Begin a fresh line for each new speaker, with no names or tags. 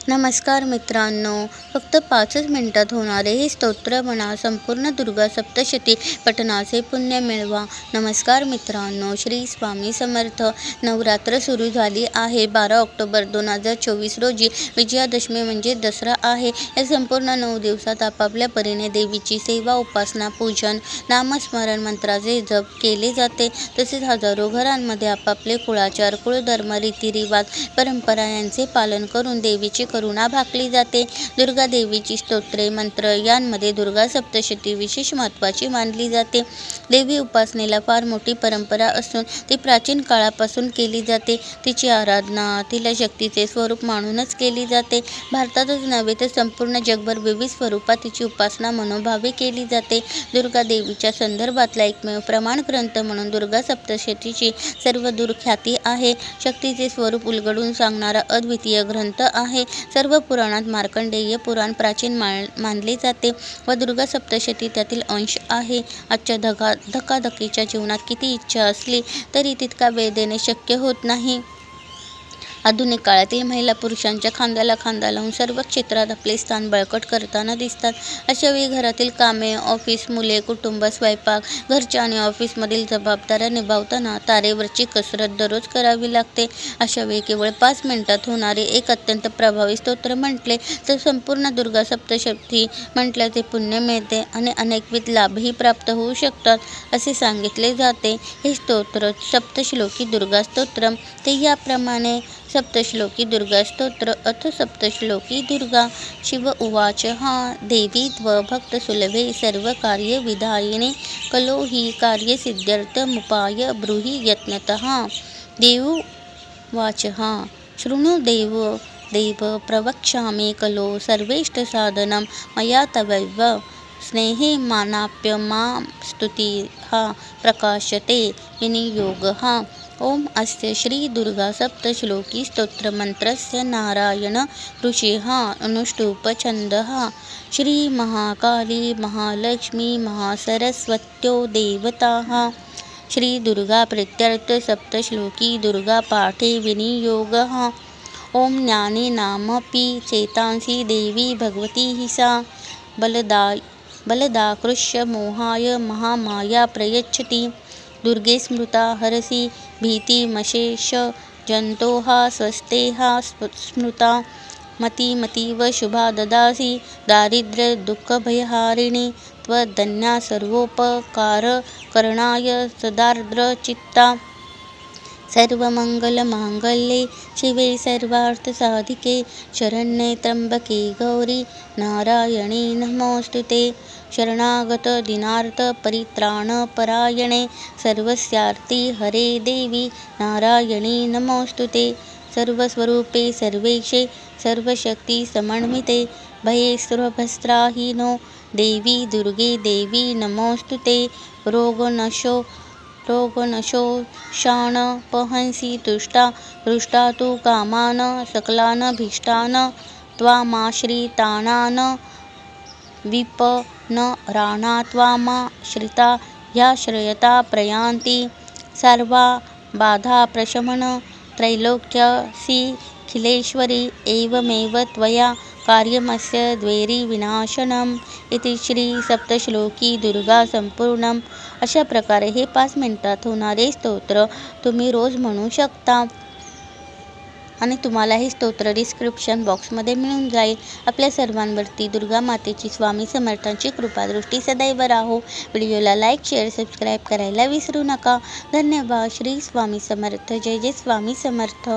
नमस्कार मित्रांनो, फक्त 5च मिनिटात होणारे हे स्तोत्र म्हणा. संपूर्ण दुर्गा सप्तशती पठणाचे पुण्य मिळवा. नमस्कार मित्रांनो, श्री स्वामी समर्थ. नवरात्र सुरू झाली आहे. 12 ऑक्टोबर 2024 रोजी विजयादशमी म्हणजे दसरा आहे. या संपूर्ण 9 दिवसात आपापल्या परीने देवीची सेवा, उपासना, पूजन, नामस्मरण, मंत्राचे जप केले जाते. तसेच हजारो घरांमध्ये आपापले कुळाचार, कुळधर्म, रीतिरिवाज, परंपरा यांचे पालन करून देवीची करुणा भाकली जाते. दुर्गा देवीची स्तोत्रे, मंत्र यांमध्ये दुर्गा सप्तशती विशेष महत्त्वाची मानली जाते. देवी उपासनेला फार मोठी परंपरा असून ती प्राचीन काळापासून केली जाते. तिची आराधना तिला शक्तीचे स्वरूप मानूनच केली जाते. भारतातच नव्हे तर संपूर्ण जगभर विविध स्वरूपात तिची उपासना मनोभावे केली जाते. दुर्गा देवीच्या संदर्भातला एकमेव प्रमाण ग्रंथ म्हणून दुर्गा सप्तशतीची सर्वदूर ख्याती आहे. शक्तीचे स्वरूप उलगडून सांगणारा अद्वितीय ग्रंथ आहे. सर्व पुराणात मार्कंडेय पुराण प्राचीन मानले जाते व दुर्गा सप्तशती त्यातील अंश आहे. आजच्या धकाधकीच्या जीवनात किती इच्छा असली तरी तितका वेळ देणे शक्य होत नाही. आधुनिक काळातील महिला पुरुषांच्या खांद्याला खांदा लावून सर्व क्षेत्रात आपले स्थान बळकट करताना दिसतात. अशावेळी घरातील कामे, ऑफिस, मुले, कुटुंब, स्वयंपाक, घरच्या आणि ऑफिसमधील जबाबदाऱ्या निभावताना तारेवरची कसरत दररोज करावी लागते. अशावेळी केवळ 5 मिनिटात होणारे एक अत्यंत प्रभावी स्तोत्र म्हटले तर संपूर्ण दुर्गा सप्तशती म्हटल्याचे पुण्य मिळते आणि अनेकविध लाभही प्राप्त होऊ शकतात असे सांगितले जाते. हे स्तोत्र सप्तश्लोकी दुर्गा स्तोत्रम. ते याप्रमाणे: सप्तश्लोकी दुर्गा स्तोत्र अथ सप्तश्लोकी दुर्गा. शिव उवाच: हा देवी त्व भक्तसुलभे सर्वकार्यविधायिने कलो हि कार्यसिद्ध्यर्थमुपाय ब्रूहि यत्नतः. देवोवाच: हा शृणु देव प्रवक्ष्यामि कलो सर्वेष्टसाधनं मया तवैव स्नेहे मानाप्य मां स्तुतिः प्रकाशते विनियोगः. ओम अस्य श्री दुर्गा सप्तश्लोकी स्तोत्रमन्त्रस्य नारायण ऋषिः अनुष्टुप छन्दः. श्री महाकाली महालक्ष्मी महासरस्वत्यो देवताः. श्री दुर्गा प्रीत्यर्थ सप्तश्लोकी दुर्गा पाठे विनियोगः. ओम ज्ञाने नामपि चेतांसि देवी भगवती हि सा बलदाकृष्य मोहाय महामाया प्रयच्छति. दुर्गे स्मृता हरसि भीतिमशेष जन्तोः स्वस्तेः स्मृता मतिमतीव शुभा ददासि दारिद्र्य दुःखभयहारिणि त्वदन्या सर्वोपकारकरणाय सदार्द्रचित्ता. सर्वमङ्गलमाङ्गल्ये शिवे सर्वार्थसाधिके शरण्ये त्र्यम्बके गौरी नारायणी नमोऽस्तुते. शरणागत दीनार्थ परित्राणपरायणे सर्वस्यार्ति हरे देवी नारायणी नमोऽस्तुते. सर्वस्वरूपे सर्वेशे सर्वशक्ति समन्विते भये सर्वभस्त्राहीनो देवी दुर्गे देवी नमोऽस्तुते. रोगनशोषाणपहंसि तुष्टा हृष्टा तु कामान् सकलान् भीष्टान् त्वामाश्रितानान् विपन्नराणा त्वामाश्रिता ह्याश्रयता प्रयान्ति. सर्वा बाधाप्रशमन त्रैलोक्यसिखिलेश्वरी एवमेव त्वया कार्यमस्य द्वैरी विनाशनम्. इति श्री सप्तश्लोकी दुर्गा संपूर्णम. अशा प्रकारे हे 5 मिनिटात होणारे स्तोत्र तुम्ही रोज म्हणू शकता आणि तुम्हाला हे स्तोत्र डिस्क्रिप्शन बॉक्समध्ये मिळून जाईल. आपल्या सर्वांवरती दुर्गा मातेची, स्वामी समर्थांची कृपादृष्टी सदैव राहो. व्हिडिओला लाईक, शेअर, सबस्क्राईब करायला विसरू नका. धन्यवाद. श्री स्वामी समर्थ. जय जय स्वामी समर्थ.